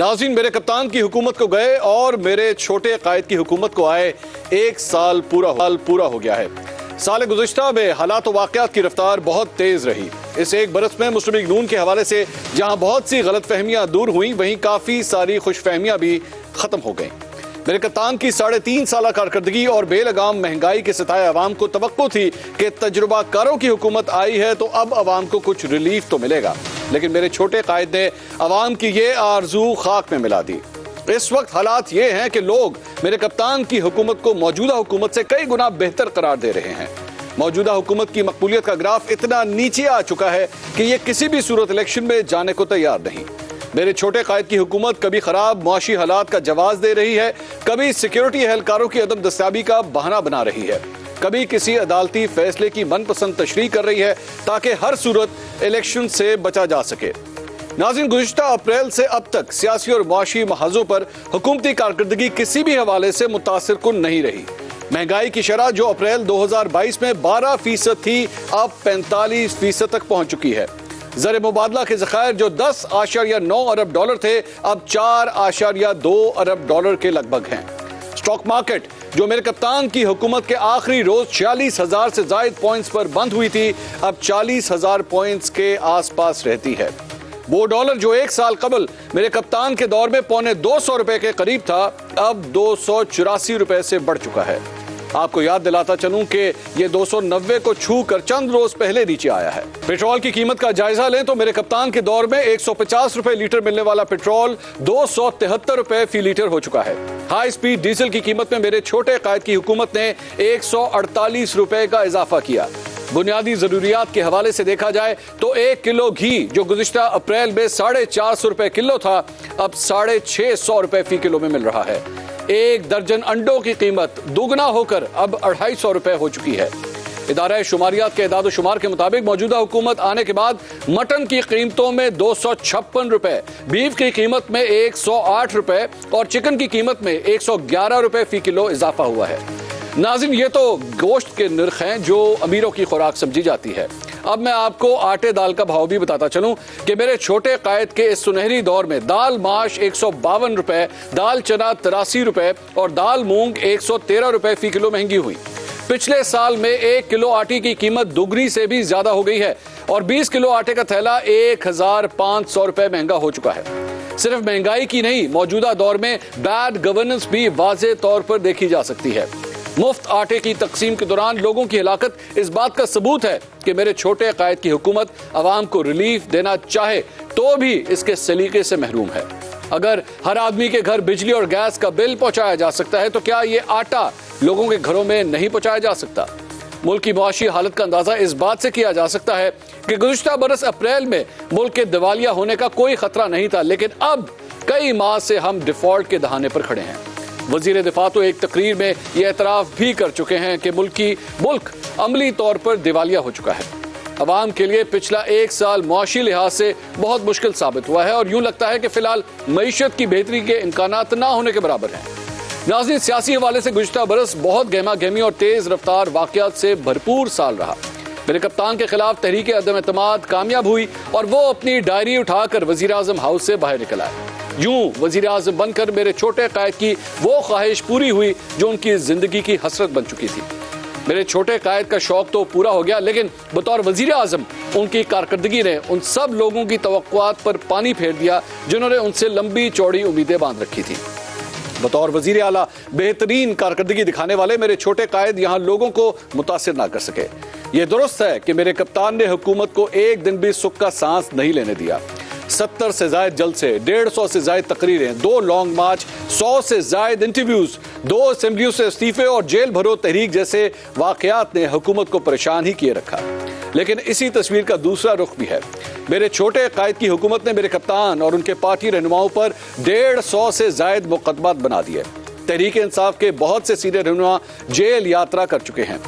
नाज़रीन, मेरे कप्तान की हुकूमत को गए और मेरे छोटे कायद की हुकूमत को आए 1 साल पूरा हो गया है। साल गुज़िश्ता में हालात और वाक़यात की रफ्तार बहुत तेज़ रही। इस 1 बरस में मुस्लिम लीग नून के हवाले से जहाँ बहुत सी गलत फहमियाँ दूर हुई, वहीं काफ़ी सारी खुशफहमियाँ भी ख़त्म हो गईं। मेरे कप्तान की 3.5 साल कारकर्दगी और बेलगाम महंगाई के सताए अवाम को तवक्को थी कि तजुर्बाकारों की हुकूमत आई है तो अब अवाम को कुछ रिलीफ तो मिलेगा, लेकिन मेरे छोटे कायद ने अवाम की ये आरजू खाक में मिला दी। इस वक्त हालात ये हैं कि लोग मेरे कप्तान की हुकूमत को मौजूदा हुकूमत से कई गुना बेहतर करार दे रहे हैं। मौजूदा हुकूमत की मकबूलियत का ग्राफ इतना नीचे आ चुका है कि ये किसी भी सूरत इलेक्शन में जाने को तैयार नहीं। मेरे छोटे कायद की हुकूमत कभी खराब मुआशी हालात का जवाब दे रही है, कभी सिक्योरिटी एहलकारों की अदम दस्तियाबी का बहाना बना रही है, कभी किसी अदालती फैसले की मनपसंद तशरीह कर रही है ताकि हर सूरत इलेक्शन से बचा जा सके। नाज़रीन, गुज़िश्ता अप्रैल से अब तक सियासी और मुआशी महाजों पर हुकूमती कारकर्दगी किसी भी हवाले से मुतासिर कुन नहीं रही। महंगाई की शरह जो अप्रैल 2022 में 12% थी, अब 45% तक पहुंच चुकी है। ज़र मुबादला के ज़खायर जो 10.9 अरब डॉलर थे, अब 4.2 अरब डॉलर के लगभग हैं। स्टॉक मार्केट जो मेरे कप्तान की हुकूमत के आखिरी रोज 46,000 से ज़ायद पॉइंट्स पर बंद हुई थी, अब 40,000 पॉइंट्स के आसपास रहती है। वो डॉलर जो 1 साल कबल मेरे कप्तान के दौर में पौने 200 रुपए के करीब था, अब 284 रुपए से बढ़ चुका है। आपको याद दिलाता चलूं कि ये 290 को छू कर चंद रोज पहले नीचे आया है। पेट्रोल की कीमत का जायजा लें तो मेरे कप्तान के दौर में 150 रुपए लीटर मिलने वाला पेट्रोल 273 रुपए फी लीटर हो चुका है। हाई स्पीड डीजल की कीमत में मेरे छोटे कायद की हुकूमत ने 148 रुपए का इजाफा किया। बुनियादी जरूरियात के हवाले से देखा जाए तो 1 किलो घी जो गुज़िश्ता अप्रैल में 450 रुपए किलो था, अब 650 रुपए फी किलो में मिल रहा है। 1 दर्जन अंडों की कीमत दुगना होकर अब 250 रुपए हो चुकी है। इदारा शुमारियात के इदाद शुमार के मुताबिक मौजूदा हुकूमत आने के बाद मटन की कीमतों में 256 रुपए, बीफ की कीमत में 108 रुपए और चिकन की कीमत में 111 रुपए फी किलो इजाफा हुआ है। नाज़रीन, ये तो गोश्त के निर्ख हैं जो अमीरों की खुराक समझी जाती है। अब मैं आपको आटे दाल का भाव भी बताता चलूं कि मेरे छोटे कायद के इस सुनहरी दौर में दाल माश 152 रुपए, दाल चना 83 रुपए और दाल मूंग 113 रुपए फी किलो महंगी हुई। पिछले साल में 1 किलो आटे की कीमत दुगनी से भी ज्यादा हो गई है और 20 किलो आटे का थैला 1500 रुपए महंगा हो चुका है। सिर्फ महंगाई की नहीं, मौजूदा दौर में बैड गवर्नेंस भी वाज़ेह तौर पर देखी जा सकती है। मुफ्त आटे की तकसीम के दौरान लोगों की हिलाकत इस बात का सबूत है कि मेरे छोटे कायद की हुकूमत अवाम को रिलीफ देना चाहे तो भी इसके सलीके से महरूम है। अगर हर आदमी के घर बिजली और गैस का बिल पहुंचाया जा सकता है तो क्या ये आटा लोगों के घरों में नहीं पहुंचाया जा सकता? मुल्क की मुआशी हालत का अंदाजा इस बात से किया जा सकता है कि गुज़िश्ता बरस अप्रैल में मुल्क के दिवालिया होने का कोई खतरा नहीं था, लेकिन अब कई माह से हम डिफॉल्ट के दहाने पर खड़े हैं। वजीर दिफा तो एक तकरीर में यह एतराफ भी कर चुके हैं कि मुल्क अमली तौर पर दिवालिया हो चुका है। अवाम के लिए पिछला 1 साल मुआशी लिहाज से बहुत मुश्किल साबित हुआ है और यूं लगता है कि फिलहाल मईशत की बेहतरी के इम्कानात ना होने के बराबर हैं। नाज़रीन, सियासी हवाले से गुज़िश्ता बरस बहुत गहमा गहमी और तेज रफ्तार वाक़यात से भरपूर साल रहा। मेरे कप्तान के खिलाफ तहरीक अदम एतमाद कामयाब हुई और वो अपनी डायरी उठाकर वज़ीर आज़म हाउस से बाहर निकल आए। यूं वज़ीर आज़म बनकर मेरे छोटे कायद की वो ख्वाहिश पूरी हुई जो उनकी जिंदगी की हसरत बन चुकी थी। मेरे छोटे कायद का शौक तो पूरा हो गया, लेकिन बतौर वज़ीर आज़म उनकी कारकर्दगी ने उन सब लोगों की तवक्कुआत पर पानी फेर दिया जिन्होंने उनसे लंबी चौड़ी उम्मीदें बांध रखी थी। बतौर वज़ीर आला बेहतरीन कारकर्दगी दिखाने वाले मेरे छोटे कायद यहाँ लोगों को मुतासिर ना कर सके। ये दुरुस्त है कि मेरे कप्तान ने हुकूमत को एक दिन भी सुख का सांस नहीं लेने दिया। 70 से ज़ायद जलसे, 150 से ज़ायद तकरीरें, 2 लॉन्ग मार्च, 100 से ज़ायद इंटरव्यूज, 2 असेंबलियों से इस्तीफे और जेल भरो तहरीक जैसे वाक़यात ने हुकूमत को परेशान ही किए रखा। लेकिन इसी तस्वीर का दूसरा रुख भी है। मेरे छोटे कायद की हुकूमत ने मेरे कप्तान और उनके पार्टी रहनुमाओं पर 150 से ज़ायद मुकदमात बना दिए। तहरीक इंसाफ के बहुत से सीनियर रहनुमा जेल यात्रा कर चुके हैं।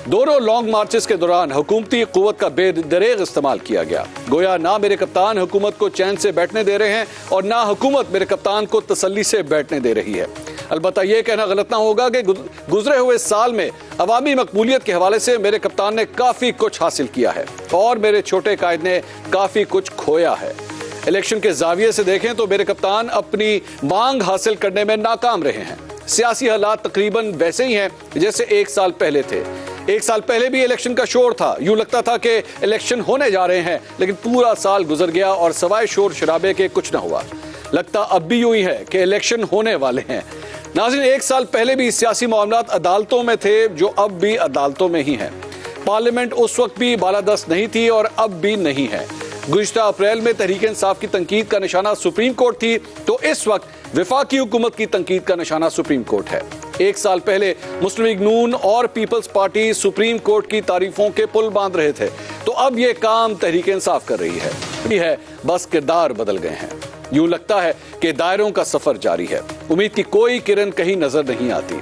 दोनों लॉन्ग मार्चेस के दौरान हुकूमती कुव्वत का बेदरेग इस्तेमाल किया गया। गोया ना मेरे कप्तान हुकूमत को चैन से बैठने दे रहे हैं और ना हुकूमत मेरे कप्तान को तसल्ली से बैठने दे रही है। अलबत्ता यह कहना गलत ना होगा कि गुजरे हुए साल में अवामी मकबूलियत के हवाले से मेरे कप्तान ने काफी कुछ हासिल किया है और मेरे छोटे कायद ने काफी कुछ खोया है। इलेक्शन के जाविये से देखें तो मेरे कप्तान अपनी मांग हासिल करने में नाकाम रहे हैं। सियासी हालात तकरीबन वैसे ही हैं जैसे एक साल पहले थे। एक साल पहले भी इलेक्शन का शोर था, यूं लगता था कि इलेक्शन होने जा रहे हैं, लेकिन पूरा साल गुजर गया और सवाए शोर शराबे के कुछ ना हुआ। लगता अब भी यूं ही है कि इलेक्शन होने वाले हैं। नाज़रीन, एक साल पहले भी सियासी मामलात अदालतों में थे जो अब भी अदालतों में ही हैं। पार्लियामेंट उस वक्त भी बालादस्त नहीं थी और अब भी नहीं है। गुज़िश्ता अप्रैल में तहरीक इंसाफ की तनकीद का निशाना सुप्रीम कोर्ट थी, तो इस वक्त वफाकी हुकूमत की तनकीद का निशाना सुप्रीम कोर्ट है। एक साल पहले मुस्लिम लीग नून और पीपल्स पार्टी सुप्रीम कोर्ट की तारीफों के पुल बांध रहे थे, तो अब ये काम तहरीक इंसाफ कर रही है। बस किरदार बदल गए हैं। यूं लगता है कि दायरों का सफर जारी है, उम्मीद की कोई किरण कहीं नजर नहीं आती।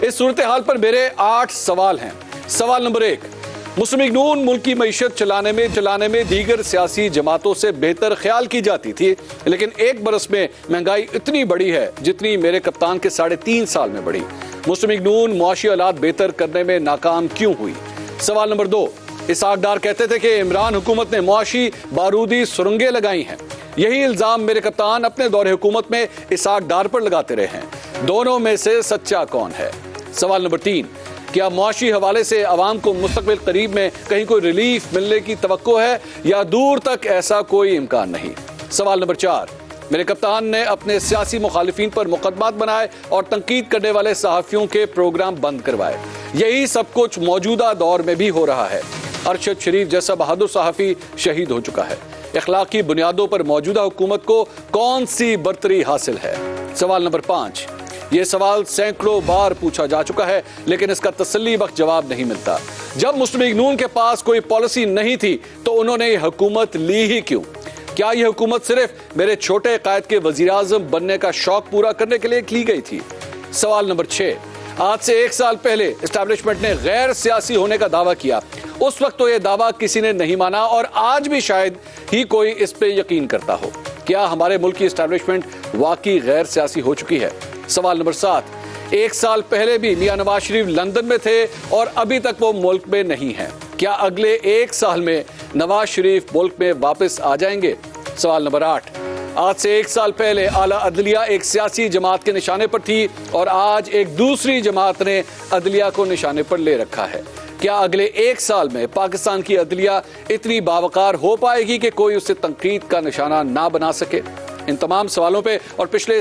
इस सूरत हाल पर मेरे 8 सवाल हैं। सवाल नंबर 1, मुस्लिम लीग नून मुल्क की मईशत चलाने में दीगर सियासी जमातों से बेहतर ख्याल की जाती थी, लेकिन एक बरस में महंगाई इतनी बढ़ी है जितनी मेरे कप्तान के 3.5 साल में बढ़ी। मुस्लिम लीग नून मुआशी हालात बेहतर करने में नाकाम क्यों हुई? सवाल नंबर 2, इसहाक डार कहते थे कि इमरान हुकूमत ने मुआशी बारूदी सुरंगें लगाई हैं। यही इल्जाम मेरे कप्तान अपने दौरे हुकूमत में इसहाक डार पर लगाते रहे हैं। दोनों में से सच्चा कौन है? सवाल नंबर 3, क्या मुआशी हवाले से अवाम को मुस्तकबिल करीब में कहीं कोई रिलीफ मिलने की तवक्को है या दूर तक ऐसा कोई इम्कान नहीं? सवाल नंबर 4, मेरे कप्तान ने अपने सियासी मुखालिफिन पर मुकदमात बनाए और तनकीद करने वाले सहाफियों के प्रोग्राम बंद करवाए। यही सब कुछ मौजूदा दौर में भी हो रहा है। अरशद शरीफ जैसा बहादुर सहाफी शहीद हो चुका है। इखलाकी बुनियादों पर मौजूदा हुकूमत को कौन सी बरतरी हासिल है? सवाल नंबर 5, ये सवाल सैकड़ों बार पूछा जा चुका है, लेकिन इसका तसल्ली बख्श जवाब नहीं मिलता। जब मुस्लिम लीग नून के पास कोई पॉलिसी नहीं थी तो उन्होंने ये हुकूमत ली ही क्यों? क्या यह हुकूमत सिर्फ मेरे छोटे कायद के वजीर आज़म बनने का शौक पूरा करने के लिए की गई थी? सवाल नंबर 6, आज से 1 साल पहले एस्टैब्लिशमेंट ने गैर सियासी होने का दावा किया। उस वक्त तो यह दावा किसी ने नहीं माना और आज भी शायद ही कोई इस पे यकीन करता हो। क्या हमारे मुल्क की एस्टैब्लिशमेंट वाकई गैर सियासी हो चुकी है? सवाल नंबर 7, 1 साल पहले भी मियां नवाज शरीफ लंदन में थे और अभी तक वो मुल्क में नहीं है। क्या अगले 1 साल में नवाज शरीफ मुल्क में वापस आ जाएंगे? सवाल नंबर 8, आज से 1 साल पहले आला अदलिया एक सियासी जमात के निशाने पर थी और आज एक दूसरी जमात ने अदलिया को निशाने पर ले रखा है। क्या अगले 1 साल में पाकिस्तान की अदलिया इतनी बावकार हो पाएगी कि कोई उसे तनकीद का निशाना ना बना सके? इन तमाम सवालों पे और पिछले